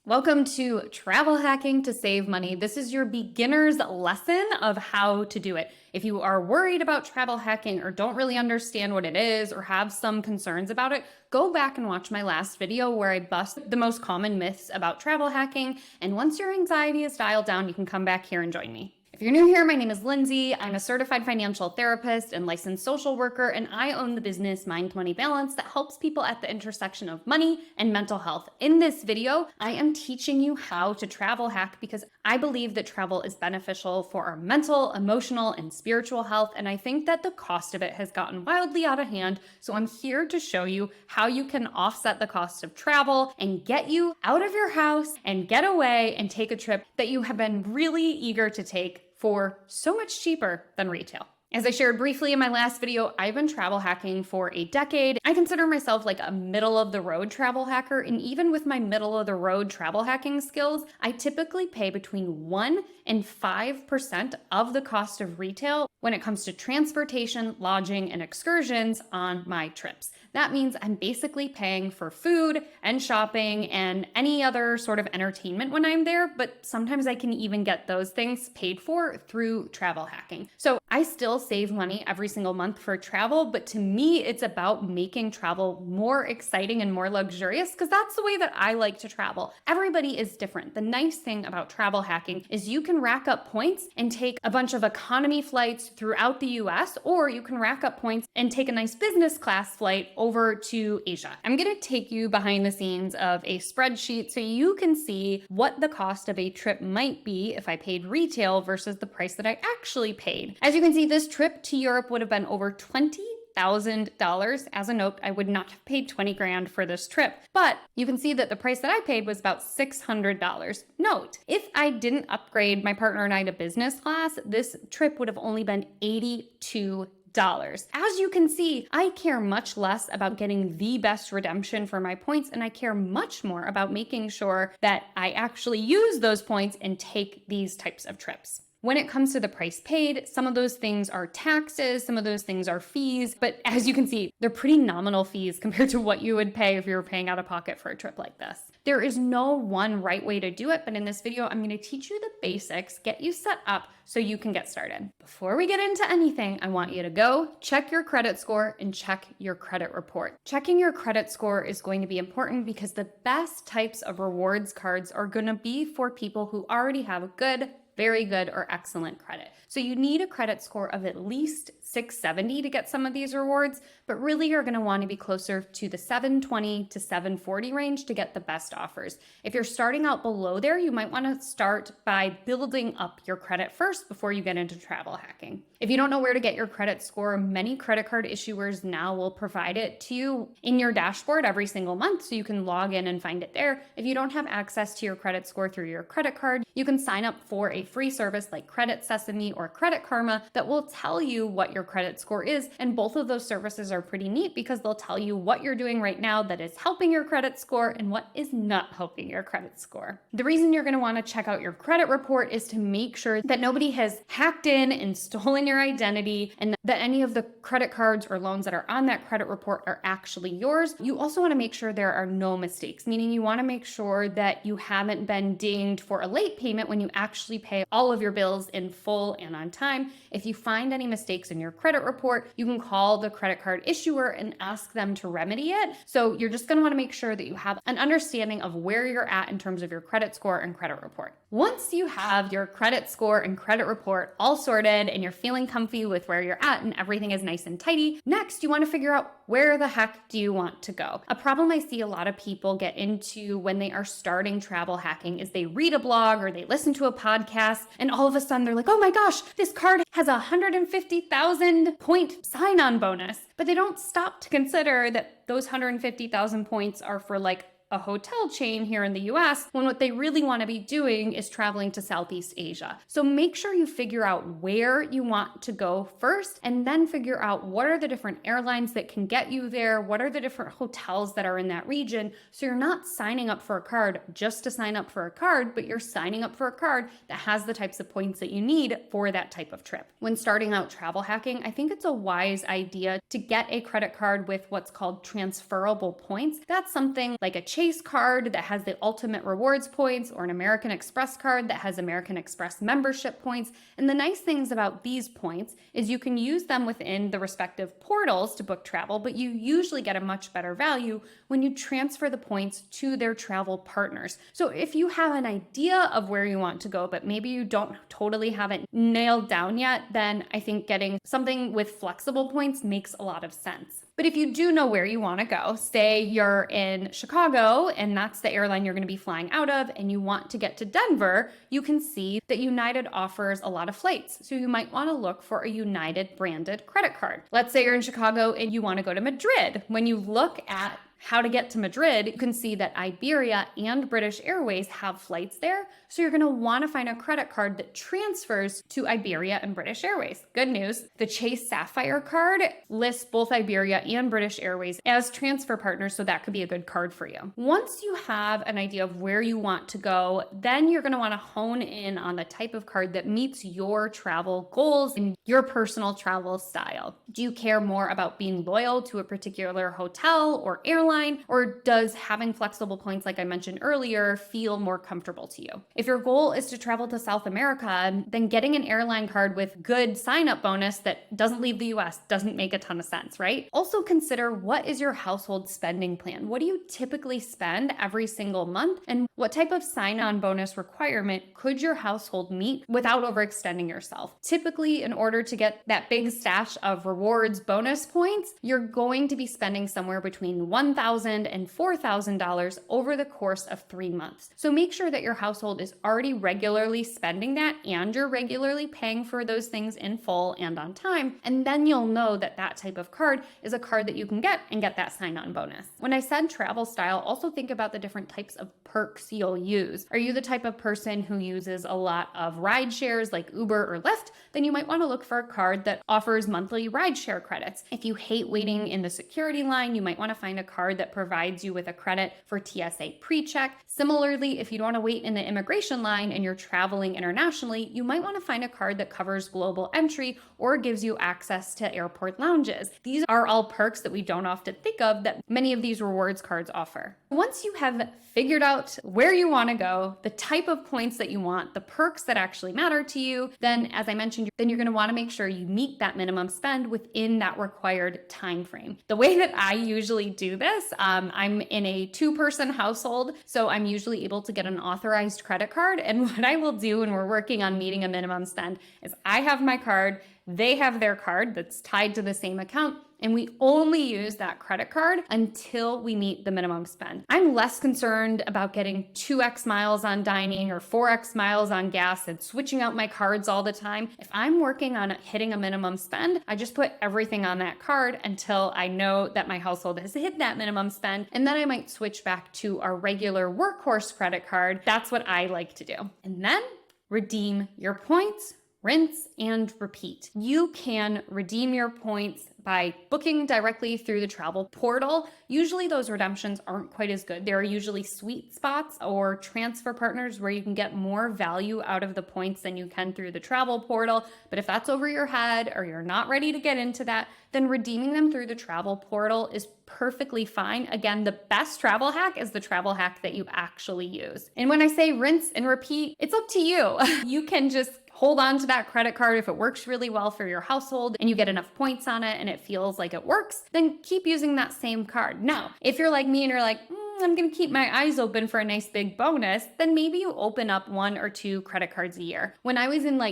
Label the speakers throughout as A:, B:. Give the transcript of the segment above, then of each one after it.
A: Welcome to Travel Hacking to Save Money. This is your beginner's lesson of how to do it. If you are worried about travel hacking or don't really understand what it is or have some concerns about it, go back and watch my last video where I bust the most common myths about travel hacking. And once your anxiety is dialed down, you can come back here and join me. If you're new here, my name is Lindsay. I'm a certified financial therapist and licensed social worker, and I own the business Mind Money Balance that helps people at the intersection of money and mental health. In this video, I am teaching you how to travel hack because I believe that travel is beneficial for our mental, emotional, and spiritual health, and I think that the cost of it has gotten wildly out of hand. So I'm here to show you how you can offset the cost of travel and get you out of your house and get away and take a trip that you have been really eager to take for so much cheaper than retail. As I shared briefly in my last video, I've been travel hacking for a decade. I consider myself like a middle-of-the-road travel hacker, and even with my middle-of-the-road travel hacking skills, I typically pay between 1% and 5% of the cost of retail when it comes to transportation, lodging, and excursions on my trips. That means I'm basically paying for food and shopping and any other sort of entertainment when I'm there, but sometimes I can even get those things paid for through travel hacking. So I still save money every single month for travel, but to me, it's about making travel more exciting and more luxurious because that's the way that I like to travel. Everybody is different. The nice thing about travel hacking is you can rack up points and take a bunch of economy flights throughout the US, or you can rack up points and take a nice business class flight over to Asia. I'm going to take you behind the scenes of a spreadsheet so you can see what the cost of a trip might be if I paid retail versus the price that I actually paid. As you can see, this trip to Europe would have been over $20,000. As a note, I would not have paid 20 grand for this trip, but you can see that the price that I paid was about $600. Note, if I didn't upgrade my partner and I to business class, this trip would have only been $82. As you can see, I care much less about getting the best redemption for my points, and I care much more about making sure that I actually use those points and take these types of trips. When it comes to the price paid, some of those things are taxes, some of those things are fees, but as you can see, they're pretty nominal fees compared to what you would pay if you were paying out of pocket for a trip like this. There is no one right way to do it, but in this video, I'm going to teach you the basics, get you set up so you can get started. Before we get into anything, I want you to go check your credit score and check your credit report. Checking your credit score is going to be important because the best types of rewards cards are going to be for people who already have a good, very good, or excellent credit. So you need a credit score of at least 670 to get some of these rewards, but really you're going to want to be closer to the 720 to 740 range to get the best offers. If you're starting out below there, you might want to start by building up your credit first before you get into travel hacking. If you don't know where to get your credit score, many credit card issuers now will provide it to you in your dashboard every single month, so you can log in and find it there. If you don't have access to your credit score through your credit card, you can sign up for a free service like Credit Sesame or Credit Karma that will tell you what your credit score is, and both of those services are pretty neat because they'll tell you what you're doing right now that is helping your credit score and what is not helping your credit score. The reason you're going to want to check out your credit report is to make sure that nobody has hacked in and stolen your identity and that any of the credit cards or loans that are on that credit report are actually yours. You also want to make sure there are no mistakes, meaning you want to make sure that you haven't been dinged for a late payment when you actually pay all of your bills in full and on time. If you find any mistakes in your credit report, you can call the credit card issuer and ask them to remedy it. So you're just going to want to make sure that you have an understanding of where you're at in terms of your credit score and credit report. Once you have your credit score and credit report all sorted and you're feeling comfy with where you're at and everything is nice and tidy, next you want to figure out where the heck do you want to go. A problem I see a lot of people get into when they are starting travel hacking is they read a blog or they listen to a podcast and all of a sudden they're like, oh my gosh, this card has a 150,000 point sign-on bonus. But they don't stop to consider that those 150,000 points are for like a hotel chain here in the US, when what they really want to be doing is traveling to Southeast Asia. So make sure you figure out where you want to go first, and then figure out what are the different airlines that can get you there, what are the different hotels that are in that region, so you're not signing up for a card just to sign up for a card, but you're signing up for a card that has the types of points that you need for that type of trip. When starting out travel hacking, I think it's a wise idea to get a credit card with what's called transferable points. That's something like a Chase card that has the ultimate rewards points, or an American Express card that has American Express membership points. And the nice things about these points is you can use them within the respective portals to book travel, but you usually get a much better value when you transfer the points to their travel partners. So if you have an idea of where you want to go, but maybe you don't totally have it nailed down yet, then I think getting something with flexible points makes a lot of sense. But if you do know where you want to go, say you're in Chicago and that's the airline you're going to be flying out of, and you want to get to Denver, you can see that United offers a lot of flights. So you might want to look for a United branded credit card. Let's say you're in Chicago and you want to go to Madrid. When you look at how to get to Madrid, you can see that Iberia and British Airways have flights there. So you're going to want to find a credit card that transfers to Iberia and British Airways. Good news, the Chase Sapphire card lists both Iberia and British Airways as transfer partners, so that could be a good card for you. Once you have an idea of where you want to go, then you're going to want to hone in on the type of card that meets your travel goals and your personal travel style. Do you care more about being loyal to a particular hotel or airline, or does having flexible points, like I mentioned earlier, feel more comfortable to you? If your goal is to travel to South America, then getting an airline card with good sign-up bonus that doesn't leave the US doesn't make a ton of sense, right? Also consider, what is your household spending plan? What do you typically spend every single month? And what type of sign-on bonus requirement could your household meet without overextending yourself? Typically, in order to get that big stash of rewards bonus points, you're going to be spending somewhere between $1,000 and $4,000 over the course of 3 months. So make sure that your household is already regularly spending that and you're regularly paying for those things in full and on time. And then you'll know that that type of card is a card that you can get and get that sign-on bonus. When I said travel style, also think about the different types of perks you'll use. Are you the type of person who uses a lot of ride shares like Uber or Lyft? Then you might want to look for a card that offers monthly ride share credits. If you hate waiting in the security line, you might want to find a card that provides you with a credit for TSA pre-check. Similarly, if you don't want to wait in the immigration line and you're traveling internationally, you might want to find a card that covers global entry or gives you access to airport lounges. These are all perks that we don't often think of that many of these rewards cards offer. Once you have figured out where you want to go, the type of points that you want, the perks that actually matter to you, then as I mentioned, then you're going to want to make sure you meet that minimum spend within that required time frame. The way that I usually do this, I'm in a 2-person household, so I'm usually able to get an authorized credit card. And what I will do when we're working on meeting a minimum spend is I have my card, they have their card that's tied to the same account, and we only use that credit card until we meet the minimum spend. I'm less concerned about getting 2x miles on dining or 4x miles on gas and switching out my cards all the time. If I'm working on hitting a minimum spend, I just put everything on that card until I know that my household has hit that minimum spend, and then I might switch back to our regular workhorse credit card. That's what I like to do. And then redeem your points, rinse and repeat. You can redeem your points by booking directly through the travel portal. Usually those redemptions aren't quite as good. There are usually sweet spots or transfer partners where you can get more value out of the points than you can through the travel portal. But if that's over your head or you're not ready to get into that, then redeeming them through the travel portal is perfectly fine. Again, the best travel hack is the travel hack that you actually use. And when I say rinse and repeat, it's up to you. You can just hold on to that credit card if it works really well for your household and you get enough points on it and it feels like it works, then keep using that same card. Now, if you're like me and you're like, I'm going to keep my eyes open for a nice big bonus, then maybe you open up 1 or 2 credit cards a year. When I was in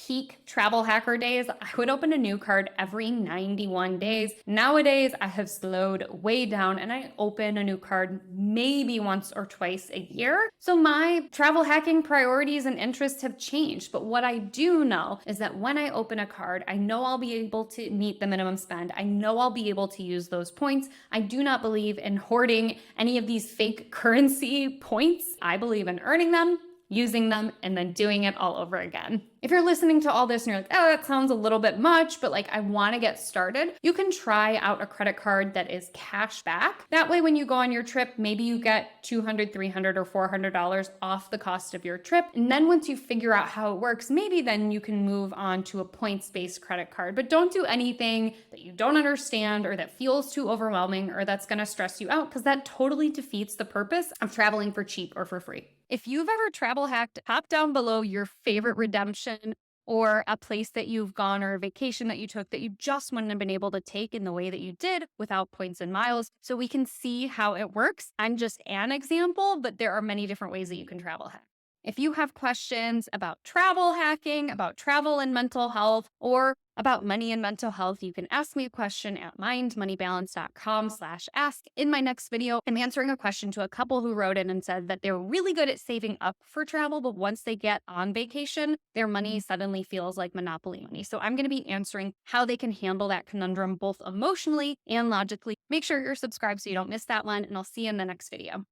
A: peak travel hacker days, I would open a new card every 91 days. Nowadays, I have slowed way down and I open a new card maybe once or twice a year. So my travel hacking priorities and interests have changed. But what I do know is that when I open a card, I know I'll be able to meet the minimum spend. I know I'll be able to use those points. I do not believe in hoarding any of these fake currency points. I believe in earning them using them, and then doing it all over again. If you're listening to all this and you're like, oh, that sounds a little bit much, but like I want to get started, you can try out a credit card that is cashback. That way, when you go on your trip, maybe you get $200, $300, or $400 off the cost of your trip. And then once you figure out how it works, maybe then you can move on to a points-based credit card. But don't do anything that you don't understand or that feels too overwhelming or that's going to stress you out, because that totally defeats the purpose of traveling for cheap or for free. If you've ever travel hacked, pop down below your favorite redemption or a place that you've gone or a vacation that you took that you just wouldn't have been able to take in the way that you did without points and miles, so we can see how it works. I'm just an example, but there are many different ways that you can travel hack. If you have questions about travel hacking, about travel and mental health, or about money and mental health, you can ask me a question at mindmoneybalance.com/ask. In my next video, I'm answering a question to a couple who wrote in and said that they're really good at saving up for travel, but once they get on vacation, their money suddenly feels like Monopoly money. So I'm going to be answering how they can handle that conundrum both emotionally and logically. Make sure you're subscribed so you don't miss that one, and I'll see you in the next video.